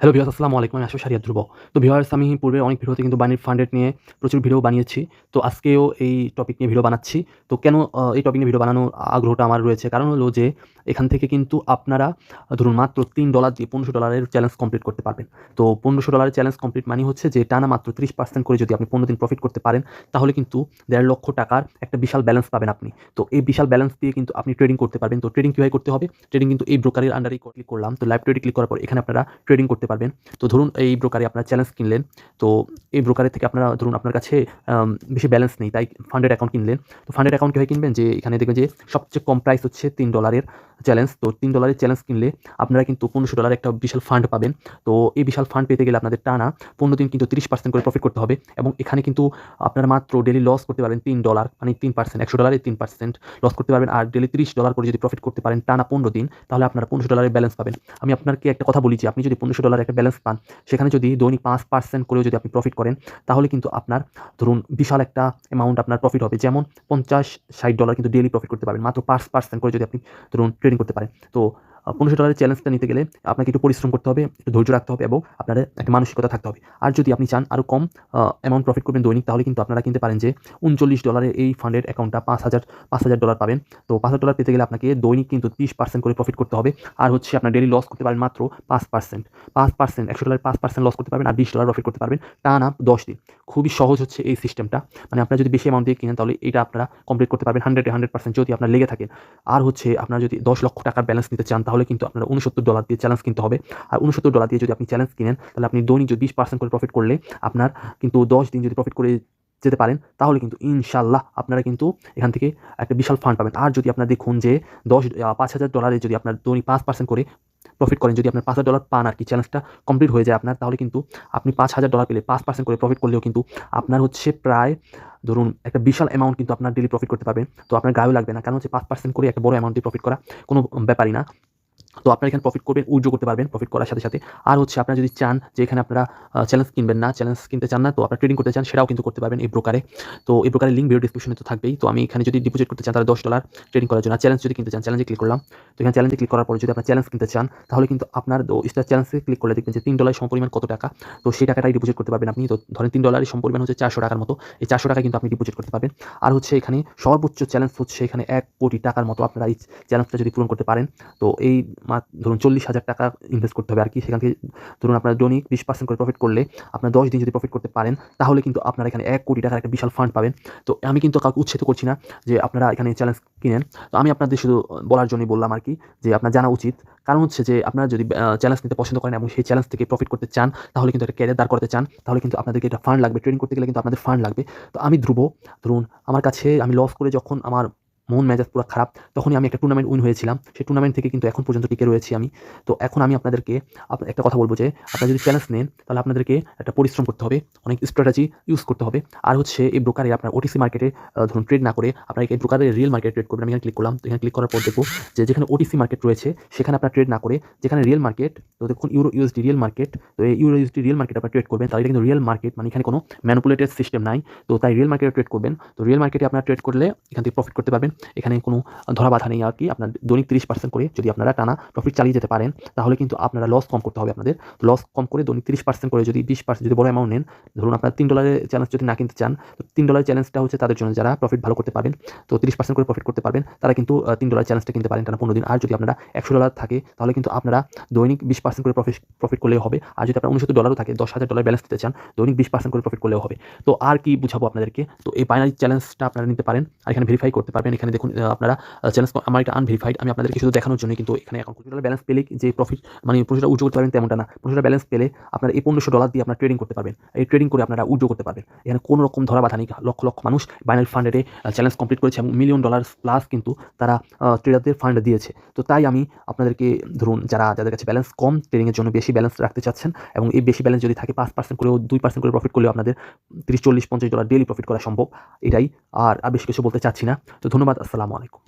Hello viewers, আসসালামু আলাইকুম। আমি আশিস ধ্রুব। তো ভিউয়ার্স, আমি পূর্বে অনেক ভিডিওতে কিন্তু বাইনারি ফান্ড রেট নিয়ে প্রচুর ভিডিও বানিয়েছি। তো আজকেও এই টপিক নিয়ে ভিডিও বানাচ্ছি। তো কেন এই টপিক নিয়ে ভিডিও বানানোর আগ্রহটা আমার রয়েছে? কারণ হলো যে এখান থেকে কিন্তু আপনারা ধরুন মাত্র $3 দিয়ে $15 এর চ্যালেঞ্জ কমপ্লিট করতে পারবেন। তো $1500 এর চ্যালেঞ্জ কমপ্লিট মানে হচ্ছে যে টানা মাত্র 30% করে যদি আপনি 15 দিন প্রফিট করতে পারেন, তাহলে কিন্তু $1.5 লক্ষ টাকার একটা বিশাল ব্যালেন্স পাবেন আপনি। তো এই বিশাল ব্যালেন্স দিয়ে কিন্তু আপনি ট্রেডিং করতে পারবেন। তো ট্রেডিং কিভাবে করতে হবে? ট্রেডিং কিন্তু এই ব্রোকারের আন্ডারেই ক্লিক করলাম। তো লাইভ ট্রেডে ক্লিক করার পর এখানে আপনারা ট্রেডিং করতে পারবেন। তো ধরুন এই ব্রোকারে আপনারা চ্যালেঞ্জ কিনলেন। তো এই ব্রোকারের থেকে আপনারা ধরুন আপনার কাছে বেশি ব্যালেন্স নেই, তাই ফান্ডেড অ্যাকাউন্ট কিনলেন। তো ফান্ডেড অ্যাকাউন্ট কিভাবে কিনবেন? যে এখানে দেখবেন যে সবচেয়ে কম প্রাইস হচ্ছে $3 এর চ্যালেঞ্জ। তো $3 এর চ্যালেঞ্জ কিনলে আপনারা কিন্তু $1500 একটা বিশাল ফান্ড পাবেন। তো এই বিশাল ফান্ড পেতে গেলে আপনাদের টানা 15 দিন কিন্তু 30% করে প্রফিট করতে হবে, এবং এখানে কিন্তু আপনারা মাত্র ডেইলি লস করতে পারবেন $3, মানে 3%, $100 এর 3% লস করতে পারবেন। আর ডেইলি $30 করে যদি প্রফিট করতে পারেন টানা 15 দিন, তাহলে আপনারা $1500 এর ব্যালেন্স পাবেন। আমি আপনাকে একটা কথা বলি যে আপনি যদি $1500 একটা ব্যালেন্স পান, সেখানে যদি দৈনিক 5% করেও যদি আপনি প্রফিট করেন, তাহলে কিন্তু আপনার ধরুন বিশাল একটা অ্যামাউন্ট আপনার প্রফিট হবে। যেমন $50-60 কিন্তু ডেইলি প্রফিট করতে পারবেন মাত্র 5% করে যদি আপনি ধরুন ট্রেডিং করতে পারেন। তো $1500 চ্যালেঞ্জটা নিতে গেলে আপনাকে একটু পরিশ্রম করতে হবে, একটু ধৈর্য রাখতে হবে, এবং আপনার একটা মানসিকতা থাকতে হবে। আর যদি আপনি চান আরও কম অ্যামাউন্ট প্রফিট করবেন দৈনিক, তাহলে কিন্তু আপনারা কিনতে পারেন যে $39 এই ফান্ডের অ্যাকাউন্টটা 5,000 ডলার পাবেন। তো $5,000 পেতে গেলে আপনাকে দৈনিক কিন্তু 30% করে প্রফিট করতে হবে। আর হচ্ছে আপনার ডেইলি লস করতে পারেন মাত্র 5%। 5%, $100 $5% লস করতে পারবেন, আর $20 প্রফিট করতে পারবেন টানা 10 দিন। খুবই সহজ হচ্ছে এই সিস্টেমটা। মানে আপনারা যদি বেশি অ্যামাউন্ট দিয়ে কিনেন, তাহলে এটা আপনারা কমপ্লিট করতে পারবেন 100% যদি আপনার লেগে থাকে। আর হচ্ছে আপনারা যদি 10 লক্ষ টাকার ব্যালেন্স নিতে চান, তাহলে কিন্তু আপনারা $69 দিয়ে চ্যালেঞ্জ কিনতে হবে। আর $69 দিয়ে যদি আপনি চ্যালেঞ্জ কিনেন, তাহলে আপনি দৈনিক যদি 20% করে প্রফিট করলে আপনার কিন্তু 10 দিন যদি প্রফিট করে যেতে পারেন, তাহলে কিন্তু ইনশাল্লাহ আপনারা কিন্তু এখান থেকে একটা বিশাল ফান্ড পাবেন। আর যদি আপনারা দেখুন যে $5,000 যদি আপনার দৈনিক 5% করে প্রফিট করেন, যদি আপনার $5,000 পান আর কি, চ্যালেঞ্জটা কমপ্লিট হয়ে যায় আপনার, তাহলে কিন্তু আপনি $5,000 পেলে 5% করে প্রফিট করলেও কিন্তু আপনার হচ্ছে প্রায় ধরুন একটা বিশাল অ্যামাউন্ট কিন্তু আপনার ডেইলি প্রফিট করতে পারবেন। তো আপনার গায়েও লাগবে না, কারণ হচ্ছে 5% করে একটা বড় অ্যামাউন্ট দিয়ে প্রফিট করা কোনো ব্যাপারই না। তো আপনারা এখানে প্রফিট করবেন, উইথড্র করতে পারবেন প্রফিট করার সাথে সাথে। আর হচ্ছে আপনারা যদি চান যে এখানে আপনারা চ্যালেঞ্জ কিনবেন না, চ্যালেঞ্জ কিনতে চান না, তো আপনারা ট্রেডিং করতে চান, সেটাও কিন্তু করতে পারবেন এই ব্রোকারে। তো এই ব্রোকারের লিঙ্ক ভিডিও ডিসক্রিপশনে তো থাকবেই। তো আমি এখানে যদি ডিপোজিট করতে চান, তাহলে $10 ট্রেডিং করার জন্য। চ্যালেঞ্জ যদি কিনতে চান, চ্যালেঞ্জে ক্লিক করলাম। তো এখানে চ্যালেঞ্জে ক্লিক করার পরে যদি আপনার চ্যালেঞ্জ কিনতে চান, তাহলে কিন্তু আপনার স্টার চ্যালেঞ্জে ক্লিক করলে দেখবেন যে $3 সমপরিমাণ কত টাকা, তো সেই টাকাটাই ডিপোজিট করতে পারবেন আপনি। তো ধরেন $3 সমপরিমাণ হচ্ছে $400 মতো। এই $400 কিন্তু আপনি ডিপোজিট করতে পারবেন। আর হচ্ছে এখানে সর্বোচ্চ চ্যালেঞ্জ হচ্ছে এখানে $1 কোটি টাকার মতো আপনারা এই চ্যালেঞ্জটা যদি পূরণ করতে পারেন, তো এই ধরুন $40,000 ইনভেস্ট করতে হবে আর কি। সেখান থেকে ধরুন আপনার দৈনিক 20% করে প্রফিট করলে, আপনার 10 দিন যদি প্রফিট করতে পারেন, তাহলে কিন্তু আপনারা এখানে $1 কোটি টাকার একটা বিশাল ফান্ড পাবেন। তো আমি কিন্তু কাউকে উৎসাহিত করছি না যে আপনারা এখানে চ্যালেঞ্জ কিনেন। তো আমি আপনাদের শুধু বলার জন্যই বললাম আর কি, যে আপনার জানা উচিত। কারণ হচ্ছে যে আপনারা যদি চ্যালেঞ্জ নিতে পছন্দ করেন এবং সেই চ্যালেঞ্জ থেকে প্রফিট করতে চান, তাহলে কিন্তু একটা ক্যারিয়ার দাঁড় করতে চান, তাহলে কিন্তু আপনাদেরকে একটা ফান্ড লাগবে। ট্রেডিং করতে গেলে কিন্তু আপনাদের ফান্ড লাগবে। তো আমি ধ্রুব, ধরুন আমার কাছে আমি লস করে যখন আমার মন মেজাজ পুরো খারাপ, তখনই আমি একটা টুর্নামেন্ট উইন হয়েছিলাম। সেই টুর্নামেন্ট থেকে কিন্তু এখন পর্যন্ত টিকে রয়েছি আমি। তো এখন আমি আপনাদেরকে একটা কথা বলব যে আপনারা যদি চ্যালেঞ্জ নেন, তাহলে আপনাদেরকে একটা পরিশ্রম করতে হবে, অনেক স্ট্র্যাটেজি ইউজ করতে হবে। আর হচ্ছে এই ব্রোকারে আপনার ওটিসি মার্কেটে ধরুন ট্রেড না করে আপনারা এই ব্রোকারে রিয়েল মার্কেটে ট্রেড করবেন। আমি এখানে ক্লিক করলাম। তো এখানে ক্লিক করার পর দেখব যে যেখানে ওটিসি মার্কেট রয়েছে, সেখানে আপনারা ট্রেড না করে যেখানে রিয়েল মার্কেট, তো দেখুন ইউরো ইউএসডি রিয়েল মার্কেট, তো এই ইউরো ইউএসডি রিয়েল মার্কেট আপনারা ট্রেড করবেন। তাহলে এটা কিন্তু রিয়েল মার্কেট, মানে এখানে কোনো ম্যানিপুলেটেড সিস্টেম নাই। তো তাই রিয়েল মার্কেটে ট্রেড করবেন। তো রিয়েল মার্কেটে আপনারা ট্রেড করলে এখান থেকে প্রফিট করতে পারবেন। এখানে কোনো ধরা বাধা নেই আর কি। আপনার দৈনিক 30% করে যদি আপনারা টানা প্রফিট চালিয়ে যেতে পারেন, তাহলে কিন্তু আপনারা লস কম করতে হবে আপনাদের। লস কম করে দৈনিক 30% করে যদি 20% যদি বড় অ্যামাউন্ট নেন, ধরুন আপনার $3 চ্যালেঞ্জ যদি না কিনতে চান, তো $3 চ্যালেঞ্জটা হচ্ছে তাদের জন্য যারা প্রফিট ভালো করতে পারবেন। তো 30% করে প্রফিট করতে পারবেন, তারা কিন্তু $3 চ্যালেঞ্জটা কিনতে পারেন টানা 15 দিন। আর যদি আপনারা $100 থাকে, তাহলে কিন্তু আপনারা দৈনিক 20% করে প্রফিট করলেও হবে। আর যদি আপনার $69 থাকে, $10,000 ব্যালেন্স দিতে চান, দৈনিক 20% করে প্রফিট করলেও হবে। তো আর কি বুঝাবো আপনাদেরকে? তো এই বাইনারি চ্যালেঞ্জটা আপনারা নিতে পারেন, আর এখানে ভেরিফাই করতে পারবেন। এখানে দেখুন আপনারা চ্যালেঞ্জ আমার এটা আনভেরিফাইড। আমি আপনাদেরকে শুধু দেখানোর জন্য কিন্তু এখানে এখন $20 ব্যালেন্স পেলে যে প্রফিট মানে $15 উইথড্র করতে পারবেন তেমনটা না। $15 ব্যালেন্স পেলে আপনারা এই $1500 দিয়ে আপনারা ট্রেডিং করতে পারবেন। এই ট্রেডিং করে আপনারা উইথড্র করতে পারবেন। এখানে কোনো রকম ধরা বাধা নেই। লক্ষ লক্ষ মানুষ বাইনারি ফান্ডে চ্যালেঞ্জ কমপ্লিট করেছে এবং $1,000,000 প্লাস কিন্তু তারা ট্রেডারদের ফান্ড দিয়েছে। তো তাই আমি আপনাদেরকে ধরুন যাদের কাছে ব্যালেন্স কম, ট্রেডিংয়ের জন্য বেশি ব্যালেন্স রাখতে চাচ্ছেন, এবং এই বেশি ব্যালেন্স যদি থাকে 5% করেও 2% করে প্রফিট করলেও আপনাদের $30, $40, $50 ডেইলি প্রফিট করা সম্ভব। এটাই, আর বেশি কিছু বলতে চাচ্ছি না। তো ধন্যবাদ। আসসালামু আলাইকুম।